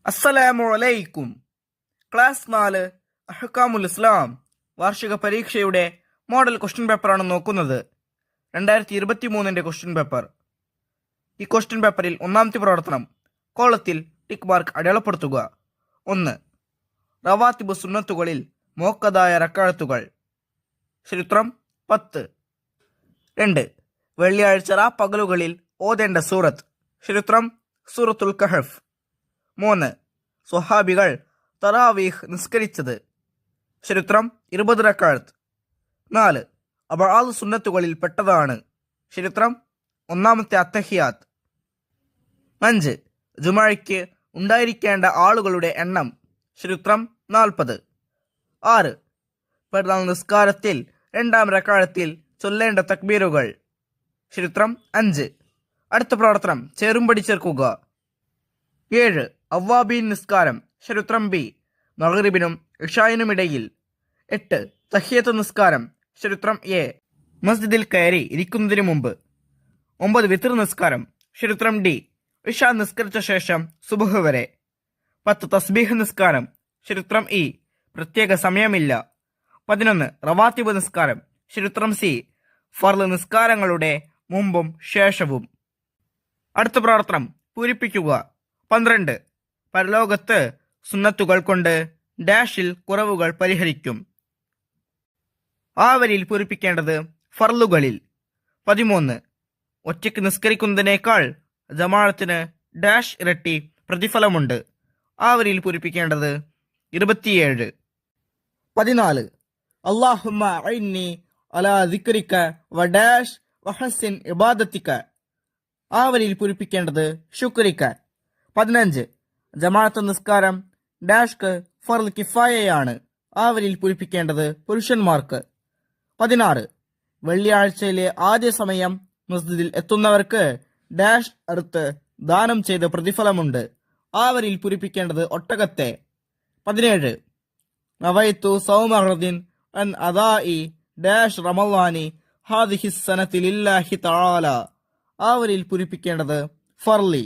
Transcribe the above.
അസ്സലാമു അലൈക്കും. ക്ലാസ് 4 അഹ്കാമുൽ ഇസ്ലാം വാർഷിക പരീക്ഷയുടെ മോഡൽ ക്വസ്റ്റ്യൻ പേപ്പറാണ് നോക്കുന്നത്. 2023 ക്വസ്റ്റ്യൻ പേപ്പർ. ഈ ക്വസ്റ്റ്യൻ പേപ്പറിൽ ഒന്നാമത്തെ പ്രവർത്തനം കോളത്തിൽ ടിക്ക് മാർക്ക് അടയാളപ്പെടുത്തുക. 1. റവാത്തിബ് സുന്നത്തുകളിൽ മോക്കതായ റക്അത്തുകൾ. ചരിത്രം 10. 2. വെള്ളിയാഴ്ച പകലുകളിൽ ഓതേണ്ട സൂറത്ത്. ചരിത്രം സൂറത്തുൽ കഹഫ്. 3. സ്വഹാബികൾ തറാവീഹ് നിസ്കരിച്ചത്. ചരിത്രം 20 റക്അത്ത്. 4. അബആദ് സുന്നത്തുകളിൽ പെട്ടതാണ്. ചരിത്രം ഒന്നാമത്തെ അത്തഹിയാത്ത്. 5. ജുമഅയ്ക്ക് ഉണ്ടായിരിക്കേണ്ട ആളുകളുടെ എണ്ണം. ചരിത്രം 40. 6. പെരുന്നാൾ നിസ്കാരത്തിൽ 2-ാം റക്അത്തിൽ ചൊല്ലേണ്ട തക്ബീറുകൾ. ചരിത്രം 5. അടുത്ത പ്രവർത്തനം ചേരുംപടി ചേർക്കുക. 7. അവ്വാബീൻ നിസ്കാരം. ചരിത്രം ബി. മഗ്രിബിനും ഇശായിനുമിടയിൽ. 8. തഹിയ്യത്ത് നിസ്കാരം. ചരിത്രം എ. മസ്ജിദിൽ കയറി ഇരിക്കുന്നതിന് മുമ്പ്. 9. വിത്ർ നിസ്കാരം. ചരിത്രം ഡി. ഇശാ നിസ്കരിച്ച ശേഷം സുബ്ഹ് വരെ. 10. തസ്ബീഹ് നിസ്കാരം. ചരിത്രം ഇ. പ്രത്യേക സമയമില്ല. 11. റവാത്തിബ് നിസ്കാരം. ചരിത്രം സി. ഫർള് നിസ്കാരങ്ങളുടെ മുമ്പും ശേഷവും. അടുത്ത പ്രവർത്തനം പൂരിപ്പിക്കുക. 12. പരലോകത്ത് സുന്നത്തുകൾ കൊണ്ട് ഡാഷിൽ കുറവുകൾ പരിഹരിക്കും. ആ വരിയിൽ പൂരിപ്പിക്കേണ്ടത് ഫർളുകളിൽ. 13. ഒറ്റയ്ക്ക് നിസ്കരിക്കുന്നതിനേക്കാൾ ജമാഅത്തിന് ഡാഷ് ഇരട്ടി പ്രതിഫലമുണ്ട്. ആ വരിയിൽ പൂരിപ്പിക്കേണ്ടത് 27. 14. അല്ലാഹുമ്മ അഇന്നി അലാ ദിക്രിക വ ഡാഷ് വഹസിൻ ഇബാദത്തിക. ആ വരിയിൽ പൂരിപ്പിക്കേണ്ടത് ശുക്രിക. 15. ജമാഅത്ത് നിസ്കാരം ഡാഷ്ക്ക് ഫർൾ കിഫായയാണ്. ആ വരിയിൽ പൂരിപ്പിക്കേണ്ടത് പുരുഷന്മാർക്ക്. 16. വെള്ളിയാഴ്ചയിലെ ആദ്യ സമയം മസ്ജിദിൽ എത്തുന്നവർക്ക് ഡാഷ് അടുത്ത് ദാനം ചെയ്ത പ്രതിഫലമുണ്ട്. ആ വരിയിൽ പൂരിപ്പിക്കേണ്ടത് ഒട്ടകത്തെ. 17. നവൈതു സൗമഹദിൻ അൻ അദാഇ ഡാഷ് റമളാനി ഹാദിഹി സനതി ലില്ലാഹി തആല. ആ വരിയിൽ പൂരിപ്പിക്കേണ്ടത് ഫർളി.